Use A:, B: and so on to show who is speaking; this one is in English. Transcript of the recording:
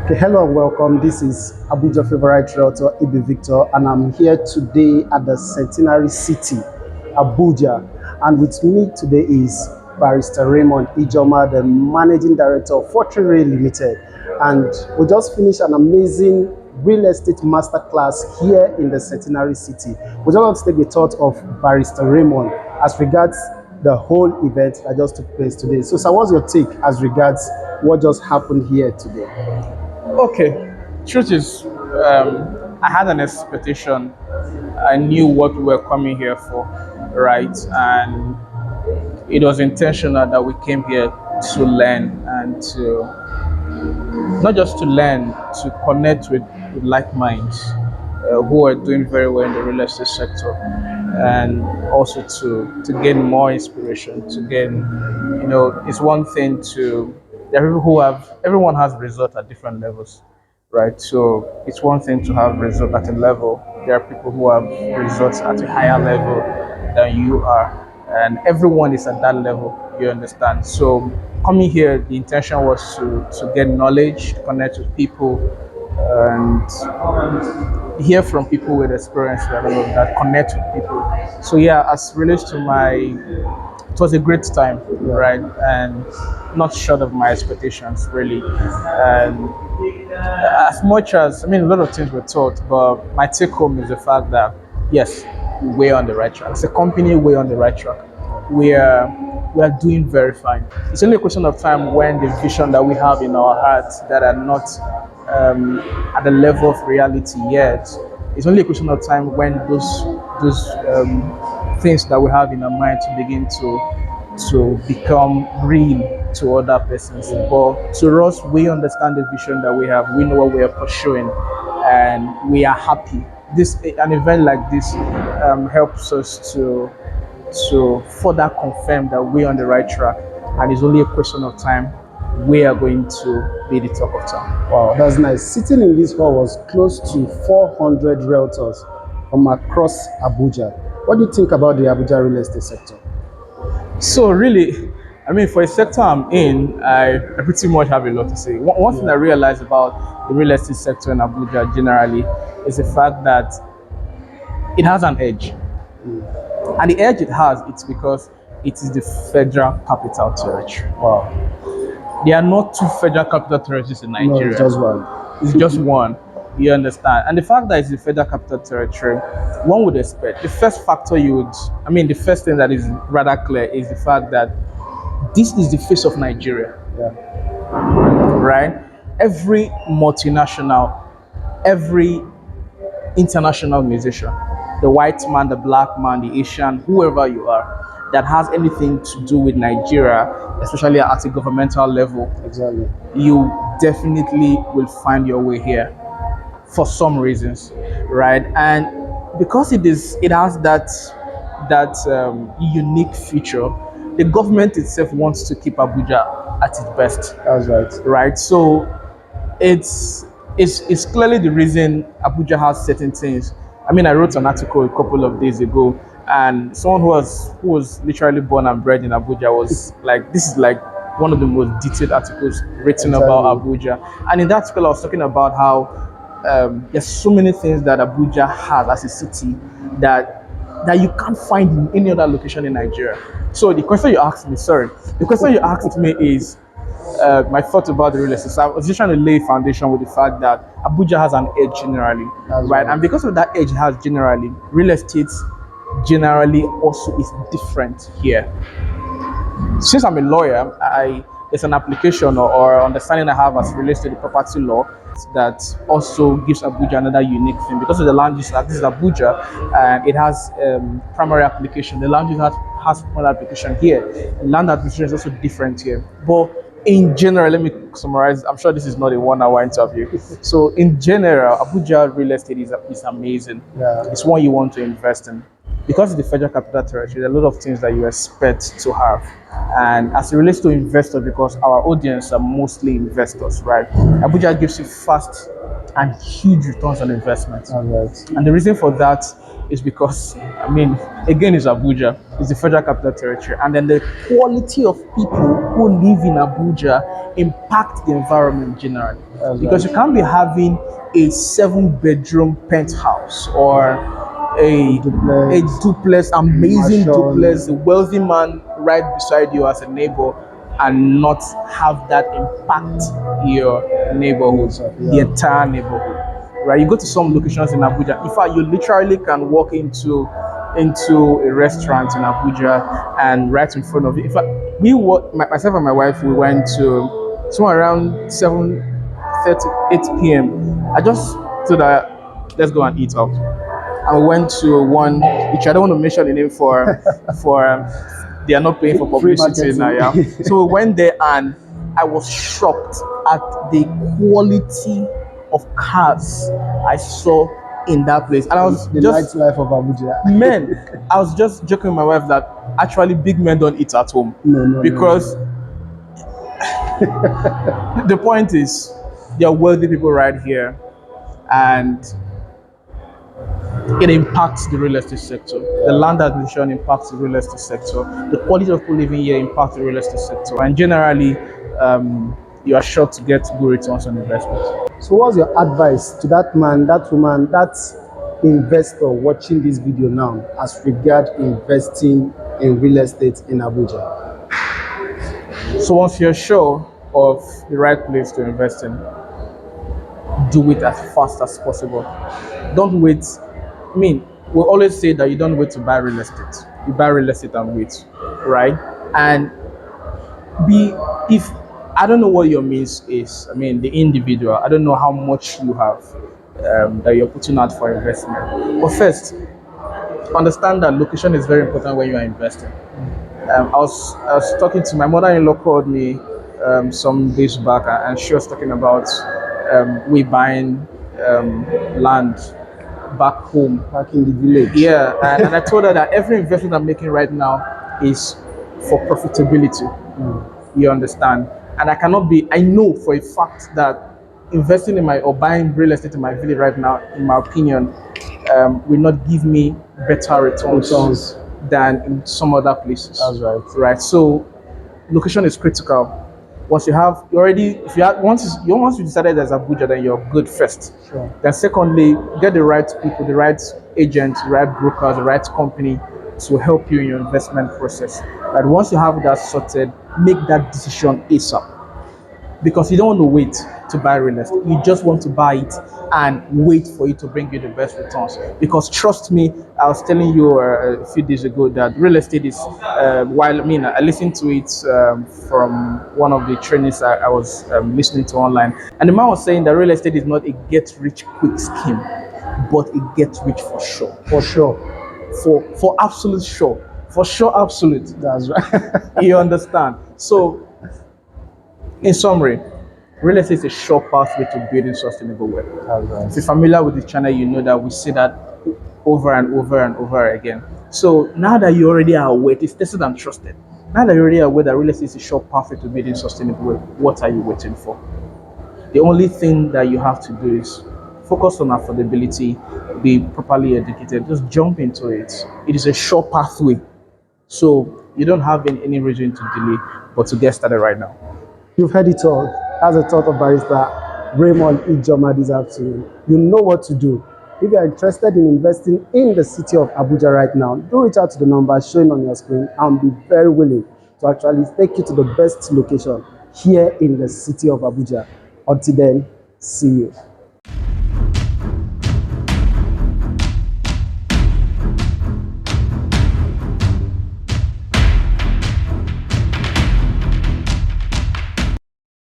A: Okay, hello and welcome. This is Abuja favorite realtor Ibi Victor, and I'm here today at the Centenary City, Abuja. And with me today is Barrister Raymond Ijoma, the Managing Director of Fortreal Rei Ltd. And we just finished an amazing real estate masterclass here in the Centenary City. We just want to take the thought of Barrister Raymond as regards the whole event that just took place today. So, sir, what's your take as regards what just happened here today?
B: Okay, truth is, I had an expectation. I knew what we were coming here for, right? And it was intentional that we came here to learn and to not just to learn, to connect with like minds who are doing very well in the real estate sector, and also to gain more inspiration. To gain, it's one thing to there are people who have everyone has results at different levels, right? So it's one thing to have results at a level. There are people who have results at a higher level than you are, and everyone is at that level. You understand? So coming here, the intention was to get knowledge, to connect with people, and hear from people with experience and all of that, connect with people. So yeah, as relates to it was a great time, right? And not short of my expectations, really. And as much as, a lot of things were taught, but my take home is the fact that, yes, we're on the right track. As a company, we're on the right track. We are doing very fine. It's only a question of time when the vision that we have in our hearts that are not at the level of reality yet. It's only a question of time when those things that we have in our mind to begin to become real to other persons. But to us, we understand the vision that we have. We know what we are pursuing, and we are happy. An event like this helps us to further confirm that we're on the right track, and it's only a question of time. We are going to be the talk of town.
A: Wow, that's nice. Sitting in this hall was close to 400 realtors from across Abuja. What do you think about the Abuja real estate sector?
B: So really, for a sector I'm in, I pretty much have a lot to say. One thing I realized about the real estate sector in Abuja generally is the fact that it has an edge. And the edge it has, it's because it is the federal capital territory.
A: Wow.
B: There are not two federal capital territories in
A: No,
B: Nigeria.
A: it's just one.
B: It's just one. You understand? And the fact that it's the federal capital territory, one would expect the first factor the first thing that is rather clear is the fact that this is the face of Nigeria.
A: Yeah.
B: Right? Every multinational, every international musician, the white man, the black man, the Asian, whoever you are, that has anything to do with Nigeria, especially at a governmental level,
A: Exactly.
B: you definitely will find your way here for some reasons, right? And because it has that unique feature, the government itself wants to keep Abuja at its best.
A: That's right.
B: Right? So it's clearly the reason Abuja has certain things. I wrote an article a couple of days ago, and someone who was literally born and bred in Abuja was like, this is like one of the most detailed articles written about Abuja. And in that article, I was talking about how there's so many things that Abuja has as a city that you can't find in any other location in Nigeria. So the question you asked me is my thoughts about the real estate. So I was just trying to lay a foundation with the fact that Abuja has an edge generally, right? And because of that edge it has generally, real estate generally also is different here. Since I'm a lawyer, there's an application or understanding I have as relates to the property law that also gives Abuja another unique thing. Because of the land use act, this is Abuja, and it has primary application. The land use act has primary application here. Land administration is also different here. But in general, let me summarize. I'm sure this is not a 1 hour interview. So in general, Abuja real estate is amazing.
A: Yeah.
B: It's one you want to invest in. Because it's the federal capital territory, there are a lot of things that you expect to have. And as it relates to investors, because our audience are mostly investors, right? Abuja gives you fast and huge returns on investment.
A: All right.
B: And the reason for that is because, I mean, again, it's Abuja, it's the Federal Capital Territory, and then the quality of people who live in Abuja impact the environment generally.
A: That's
B: Because you
A: right.
B: can't be having a 7 bedroom penthouse or a
A: Duplex,
B: duplex, amazing duplex,
A: mansion.
B: a wealthy man right beside you as a neighbor, and not have that impact your neighborhood, the
A: Yeah.
B: entire neighborhood. Right? You go to some locations in Abuja. In fact, you literally can walk into a restaurant in Abuja and right in front of it. In fact, myself and my wife, we went to somewhere around 7:30, 8 p.m. I just thought that let's go and eat out. I went to one, which I don't want to mention the name for they are not paying for
A: Free
B: publicity now,
A: marketing.
B: yeah. So we went there and I was shocked at the quality of cars I saw in that place. And I was
A: The
B: just,
A: nightlife of Abuja.
B: men, I was just joking with my wife that actually big men don't eat at home.
A: No, no, no,
B: Because
A: no.
B: the point is, there are wealthy people right here, and it impacts the real estate sector. The land acquisition impacts the real estate sector. The quality of people living here impacts the real estate sector. And generally, you are sure to get good returns on investment.
A: So what's your advice to that man, that woman, that investor watching this video now as regard investing in real estate in Abuja?
B: So once you're sure of the right place to invest in, do it as fast as possible. Don't wait. I mean, we always say that you don't wait to buy real estate. You buy real estate and wait, right? And be if I don't know what your means is. I mean, the individual. I don't know how much you have that you're putting out for investment. But first, understand that location is very important when you are investing. I was talking to my mother-in-law, called me some days back, and she was talking about we buying land back home.
A: Back in the village.
B: Yeah, and I told her that every investment I'm making right now is for profitability. You understand? And I know for a fact that investing in my or buying real estate in my village right now, in my opinion, will not give me better returns than in some other places.
A: That's right.
B: Right. So location is critical. Once you have you already if you have once you decided there's Abuja, then you're good first.
A: Sure.
B: Then secondly, get the right people, the right agents, the right brokers, the right company to help you in your investment process. Right. Once you have that sorted, make that decision ASAP, because you don't want to wait to buy real estate. You just want to buy it and wait for it to bring you the best returns. Because trust me, I was telling you a few days ago that real estate is, I listened to it from one of the trainings I was listening to online. And the man was saying that real estate is not a get rich quick scheme, but a get rich for sure.
A: For sure.
B: For absolute sure. For sure, absolute.
A: That's right.
B: You understand? So, in summary, real estate is a sure pathway to building sustainable wealth.
A: That's right.
B: If you're familiar with the channel, you know that we say that over and over and over again. So now that you already are aware, it's tested and trusted. Now that you're already aware that real estate is a sure pathway to building sustainable wealth, what are you waiting for? The only thing that you have to do is focus on affordability, be properly educated, just jump into it. It is a sure pathway. So you don't have any reason to delay, but to get started right now.
A: You've heard it all. As a thought of barrister Raymond Ijoma this afternoon, you know what to do. If you are interested in investing in the city of Abuja right now, do reach out to the number showing on your screen and be very willing to actually take you to the best location here in the city of Abuja. Until then, see you.